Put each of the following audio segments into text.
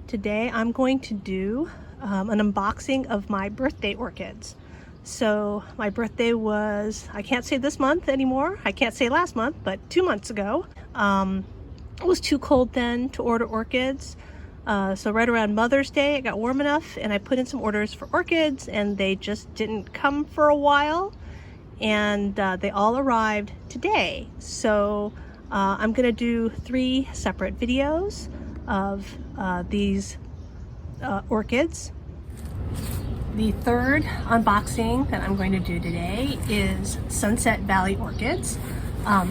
Today I'm going to do an unboxing of my birthday orchids. So my birthday was, I can't say this month anymore, I can't say last month, but 2 months ago. It was too cold then to order orchids. So right around Mother's Day it got warm enough and I put in some orders for orchids and they just didn't come for a while. And they all arrived today. So I'm gonna do 3 separate videos of these orchids. The third unboxing that I'm going to do today is Sunset Valley Orchids.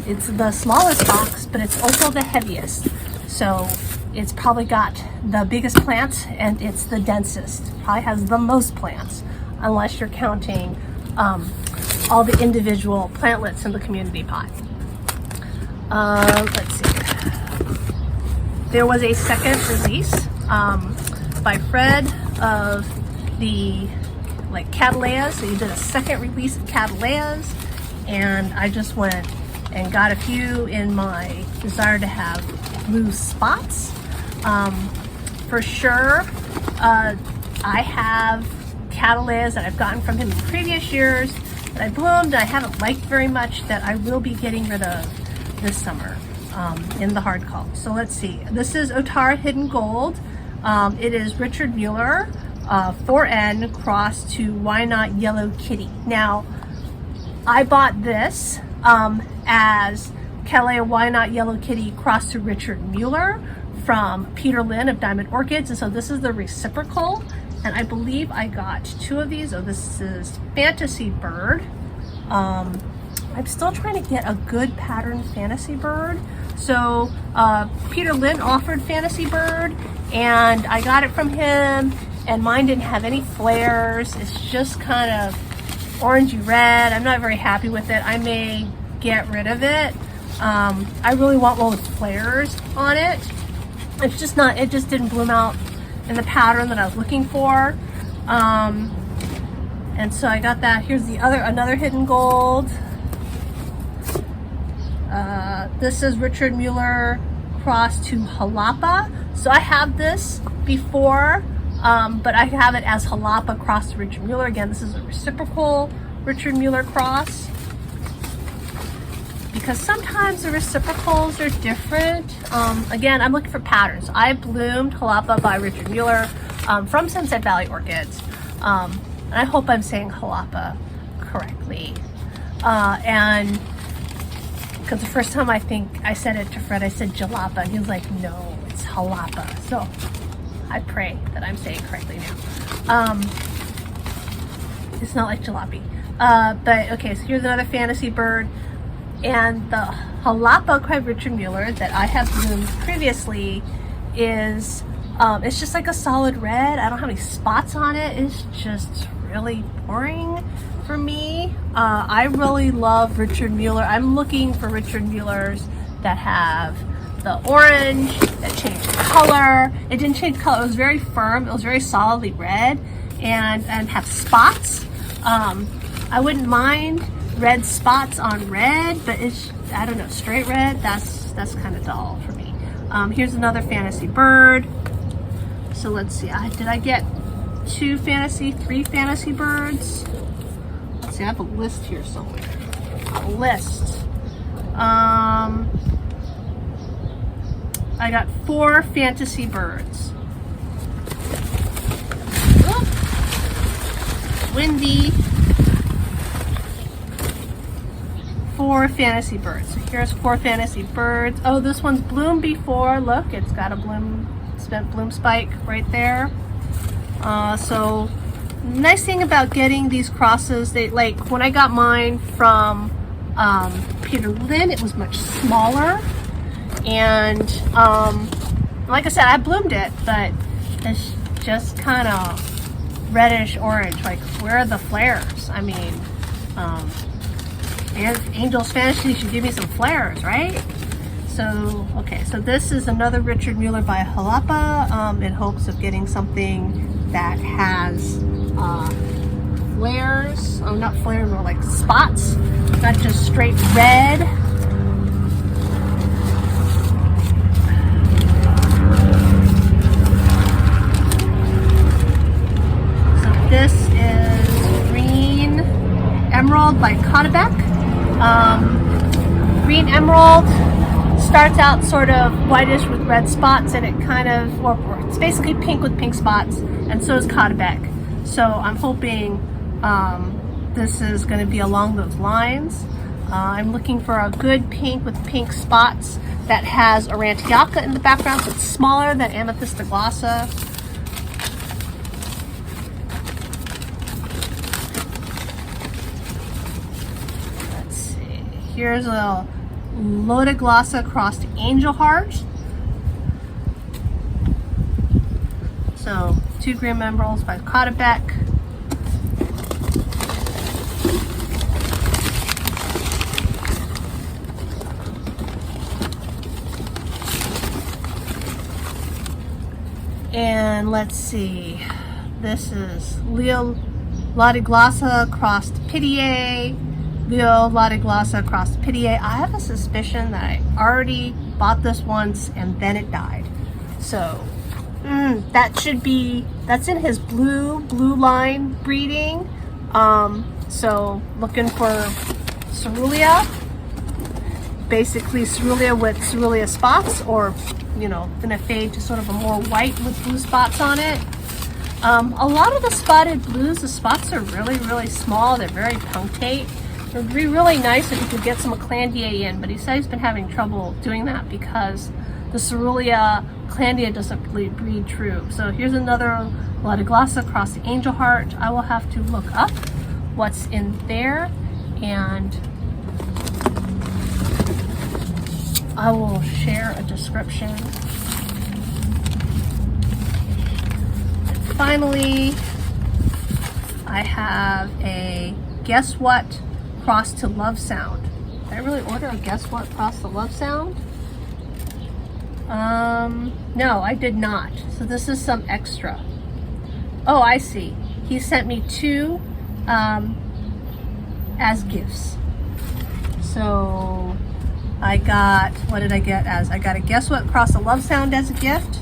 It's the smallest box, but it's also the heaviest. So it's probably got the biggest plants and it's the densest. Probably has the most plants, unless you're counting all the individual plantlets in the community pot. Let's see. There was a second release by Fred of the Cattleyas. So you did a second release of Cattleyas, and I just went and got a few in my desire to have blue spots. For sure, I have Cattleyas that I've gotten from him in previous years that I bloomed and I haven't liked very much that I will be getting rid of this summer in the hard cull. So let's see. This is Otara Hidden Gold. It is Richard Mueller 4N crossed to Why Not Yellow Kitty. Now, I bought this as Cattleya Why Not Yellow Kitty crossed to Richard Mueller from Peter Lynn of Diamond Orchids, and so this is the reciprocal. And I believe I got 2 of these. Oh, this is Fantasy Bird. I'm still trying to get a good pattern Fantasy Bird. So Peter Lynn offered Fantasy Bird and I got it from him, and mine didn't have any flares. It's just kind of orangey red. I'm not very happy with it. I may get rid of it. I really want one with flares on it. It's just not, it just didn't bloom out in the pattern that I was looking for. And so I got that. Here's the another hidden gold. This is Richard Mueller crossed to Jalapa. So I have this before, but I have it as Jalapa crossed to Richard Mueller. Again, this is a reciprocal Richard Mueller cross, because sometimes the reciprocals are different. Again, I'm looking for patterns. I bloomed Jalapa by Richard Mueller from Sunset Valley Orchids. And I hope I'm saying Jalapa correctly. And because the first time I think I said it to Fred, I said Jalapa, and he was like, no, it's Jalapa. So I pray that I'm saying it correctly now. It's not like jalopy. But okay, so here's another Fantasy Bird. And the Jalapa by Richard Mueller that I have bloomed previously is, it's just like a solid red. I don't have any spots on it. It's just really boring for me. I really love Richard Mueller. I'm looking for Richard Muellers that have the orange, that changed color. It didn't change color. It was very firm. It was very solidly red and have spots. I wouldn't mind red spots on red, but it's, I don't know, straight red, that's kind of dull for me. Here's another Fantasy Bird. So let's see, did I get 3 Fantasy Birds? Let's see, I have a list here somewhere. A list. I got 4 Fantasy Birds. Oops. Windy. 4 Fantasy Birds. So here's 4 Fantasy Birds. Oh, this one's bloomed before. Look, it's got a bloom spike right there. So nice thing about getting these crosses, they, like when I got mine from Peter Lynn, it was much smaller, and like I said, I bloomed it, but it's just kind of reddish orange. Like, where are the flares? I mean, and Angel's Fantasy should give me some flares, right? So, okay, so this is another Richard Mueller by Jalapa in hopes of getting something that has flares. Oh, not flares, more like spots, not just straight red. caudebec. Green emerald starts out sort of whitish with red spots, and it kind of, or it's basically pink with pink spots, and so is caudebec. So I'm hoping this is going to be along those lines. I'm looking for a good pink with pink spots that has Aurantiaca in the background, so it's smaller than Amethysta glossa. Let's see. Here's a loaded glossa crossed angel heart. So 2 green emeralds by caudebec. And let's see, this is Leo Latiglossa crossed Pitié, Leo Latiglossa crossed Pitié. I have a suspicion that I already bought this once and then it died. So that should be, that's in his blue line breeding. So looking for cerulean, basically cerulean with cerulean spots, or you know, gonna fade to sort of a more white with blue spots on it. A lot of the spotted blues, the spots are really small. They're very punctate. It would be really nice if you could get some Clandia in, but he said he's been having trouble doing that because the cerulean Clandia doesn't really breed true. So here's another Latiglossa across the angel heart. I will have to look up what's in there, and I will share a description. And finally, I have a Guess What cross to Love Sound. Did I really order a Guess What cross to Love Sound? No, I did not. So this is some extra. Oh, I see. He sent me 2 as gifts. So I got, what did I get as? I got a Guess What cross to Love Sound as a gift.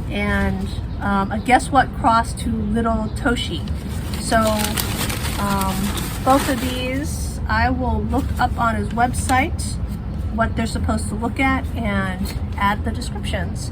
And a Guess What cross to Little Toshi. So both of these, I will look up on his website what they're supposed to look at and add the descriptions.